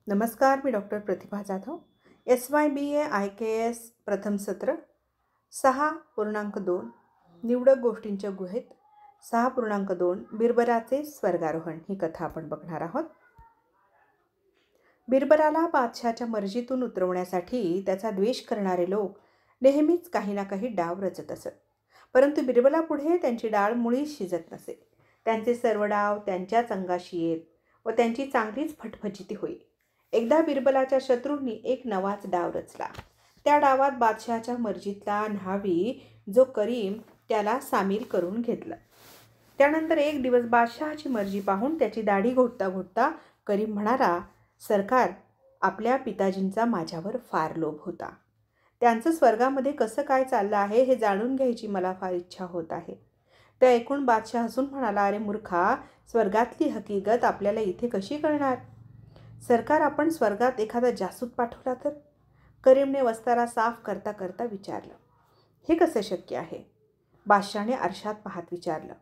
नमस्कार, मी डॉक्टर प्रतिभा Jadhav. SYBA IKS प्रथम सत्र 6.2 निवडक गोष्टींच्या गुहेत 6.2 बिरबलाचे स्वर्गारोहण ही कथा आपण बघणार आहोत. बिरबलाला बादशहाच्या मर्जीतून उतरवण्यासाठी त्याचा द्वेष करणारे लोक नेहमीच काही ना काही डाव रचत असत. परंतु बिरबलापुढे त्यांची डाळ मुळीच शिजत नसे. त्यांचे सर्व डाव त्यांच्याच अंगाशी येत व त्यांची चांगलीच फटफचिती होई. एकदा बिरबलाच्या शत्रूंनी एक नवाच डाव रचला. त्या डावात बादशहाच्या मर्जीतला न्हावी जो करीम त्याला सामील करून घेतलं. त्यानंतर एक दिवस बादशहाची मर्जी पाहून त्याची दाढी घोटता घोटता करीम म्हणाला, सरकार, आपल्या पिताजींचा माझ्यावर फार लोभ होता. त्यांचं स्वर्गामध्ये कसं काय चाललं आहे हे जाणून घ्यायची मला फार इच्छा होत आहे. ते ऐकून बादशाह हसून म्हणाला, अरे मूर्खा, स्वर्गातली हकीकत आपल्याला इथे कशी कळणार? सरकार, आपण स्वर्गात एखादा जासूस पाठवला तर? करीमने वस्तारा साफ करता करता विचारलं. हे कसं शक्य आहे? बादशाहने आरशात पाहत विचारलं.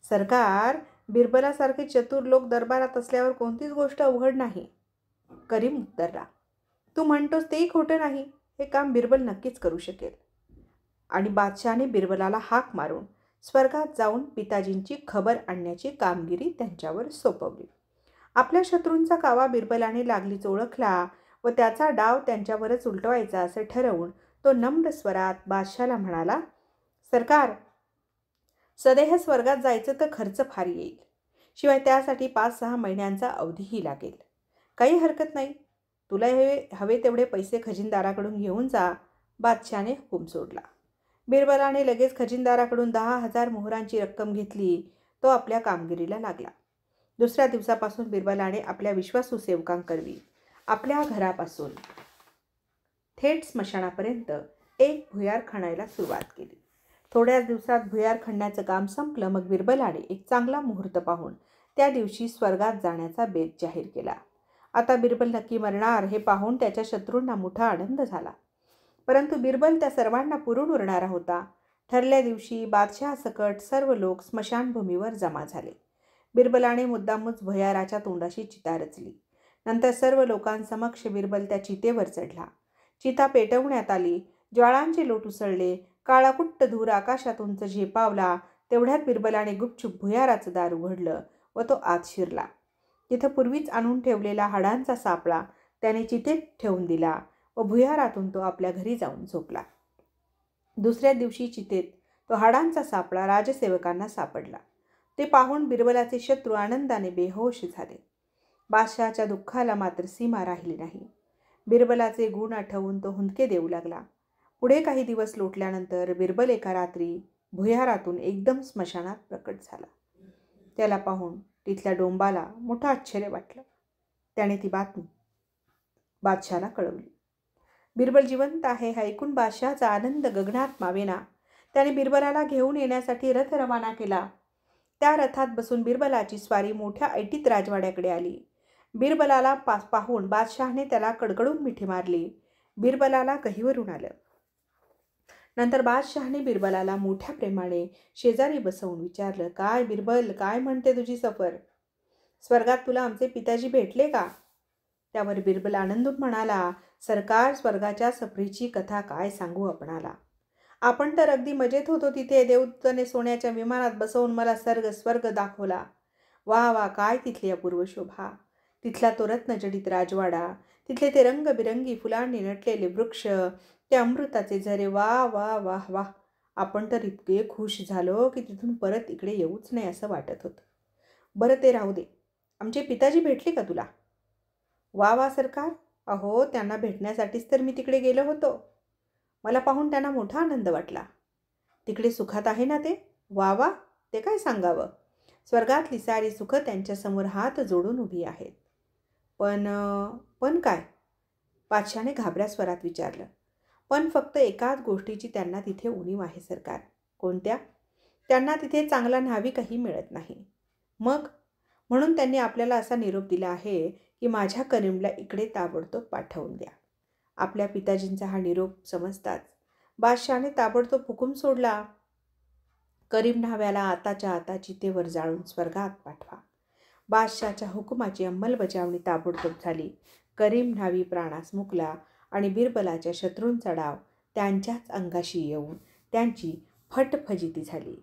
सरकार, बिरबलासारखे चतुर लोक दरबारात असल्यावर कोणतीच गोष्ट अवघड नाही. करीम उत्तरला, तू म्हणतोस तेही खोटं नाही. हे काम बिरबल नक्कीच करू शकेल. आणि बादशहाने बिरबलाला हाक मारून स्वर्गात जाऊन पिताजींची खबर आणण्याची कामगिरी त्यांच्यावर सोपवली. आपल्या शत्रूंचा कावा बिरबलाने लागलीच ओळखला व त्याचा डाव त्यांच्यावरच उलटवायचा असे ठरवून तो नम्र स्वरात बादशाला म्हणाला, सरकार, सदेह स्वर्गात जायचं तर खर्च फार येईल. शिवाय त्यासाठी 5-6 महिन्यांचा अवधीही लागेल. काही हरकत नाही. तुला हवे तेवढे पैसे खजिनदाराकडून घेऊन जा. बादशाने हुकूम सोडला. बिरबलाने लगेच खजिनदाराकडून 10,000 मोहरांची रक्कम घेतली. तो आपल्या कामगिरीला लागला. दुसऱ्या दिवसापासून बिरबलाने आपल्या विश्वासू सेवकांकरवी आपल्या घरापासून थेट स्मशानापर्यंत एक भुयार खणायला सुरुवात केली. थोड्याच दिवसात भुयार खणण्याचं काम संपलं. मग बिरबलाने एक चांगला मुहूर्त पाहून त्या दिवशी स्वर्गात जाण्याचा बेत जाहीर केला. आता बिरबल नक्की मरणार हे पाहून त्याच्या शत्रूंना मोठा आनंद झाला. परंतु बिरबल त्या सर्वांना पुरून उरणारा होता. ठरल्या दिवशी बादशहासकट सर्व लोक स्मशानभूमीवर जमा झाले. बिरबलाने मुद्दामच भुयाराच्या तोंडाशी चिता रचली. नंतर सर्व लोकांसमक्ष बिरबल त्या चितेवर चढला. चिता पेटवण्यात आली. ज्वाळांचे लोट उसळले. काळाकुट्ट धूर आकाशातून झेपावला. तेवढ्यात बिरबलाने गुपचूप भुयाराचं दार उघडलं व तो आत शिरला. तिथं पूर्वीच आणून ठेवलेला हाडांचा सापळा त्याने चितेत ठेवून दिला व भुयारातून तो आपल्या घरी जाऊन झोपला. दुसऱ्या दिवशी चितेत तो हाडांचा सापळा राजसेवकांना सापडला. ते पाहून बिरबलाचे शत्रू आनंदाने बेहोश झाले. बादशहाच्या दुःखाला मात्र सीमा राहिली नाही. बिरबलाचे गुण आठवून तो हुंदके देऊ लागला. पुढे काही दिवस लोटल्यानंतर बिरबल एका रात्री भुयारातून एकदम स्मशानात प्रकट झाला. त्याला पाहून तिथल्या डोंबाला मोठं आश्चर्य वाटलं. त्याने ती बातमी बादशहाला कळवली. बिरबल जिवंत आहे हे ऐकून बादशहाचा आनंद गगनात मावेना. त्याने बिरबलाला घेऊन येण्यासाठी रथ रवाना केला. त्या रथात बसून बिरबलाची स्वारी मोठ्या ऐटीत राजवाड्याकडे आली. बिरबलाला पाहून बादशहाने त्याला कडकडून मिठी मारली. बिरबलाला गहिवरून आलं. नंतर बादशहाने बिरबलाला मोठ्या प्रेमाने शेजारी बसवून विचारलं, काय बिरबल, काय म्हणते तुझी सफर? स्वर्गात तुला आमचे पिताजी भेटले का? त्यावर बिरबल आनंदून म्हणाला, सरकार, स्वर्गाच्या सफरीची कथा काय सांगू आपणाला. आपण तर अगदी मजेत होतो तिथे. देवदूताने सोन्याच्या विमानात बसवून मला स्वर्ग दाखवला. वा वा, काय तिथली अपूर्व शोभा. तिथला तो रत्नजडित राजवाडा, तिथले ते रंगबिरंगी फुलांनी नटलेले वृक्ष, ते अमृताचे झरे, वा वा वाह वाह. आपण तर इतके खुश झालो की तिथून परत इकडे येऊच नाही असं वाटत होतं. बरं ते राहू दे, आमचे पिताजी भेटले का तुला? वा वा सरकार, अहो, त्यांना भेटण्यासाठीच तर मी तिकडे गेलो होतो. मला पाहून त्यांना मोठा आनंद वाटला. तिकडे सुखात आहे ना ते? वा वा, ते काय सांगावं. स्वर्गातली सारी सुखं त्यांच्यासमोर हात जोडून उभी आहेत. पण काय? बादशाने घाबऱ्या स्वरात विचारलं. पण फक्त एकाच गोष्टीची त्यांना तिथे उणीव आहे सरकार. कोणत्या? त्यांना तिथे चांगला न्हाविकही मिळत नाही. मग? म्हणून त्यांनी आपल्याला असा निरोप दिला आहे की माझ्या करीमला इकडे ताबडतोब पाठवून द्या. आपल्या पिताजींचा हा निरोप समजताच बादशहाने ताबडतोब हुकूम सोडला. करीम न्हाव्याला आताच्या आता चितेवर जाळून स्वर्गात पाठवा. बादशहाच्या हुकुमाची अंमलबजावणी ताबडतोब झाली. करीम न्हावी प्राणास मुकला आणि बिरबलाच्या शत्रूंचा डाव त्यांच्याच अंगाशी येऊन त्यांची फटफजिती झाली.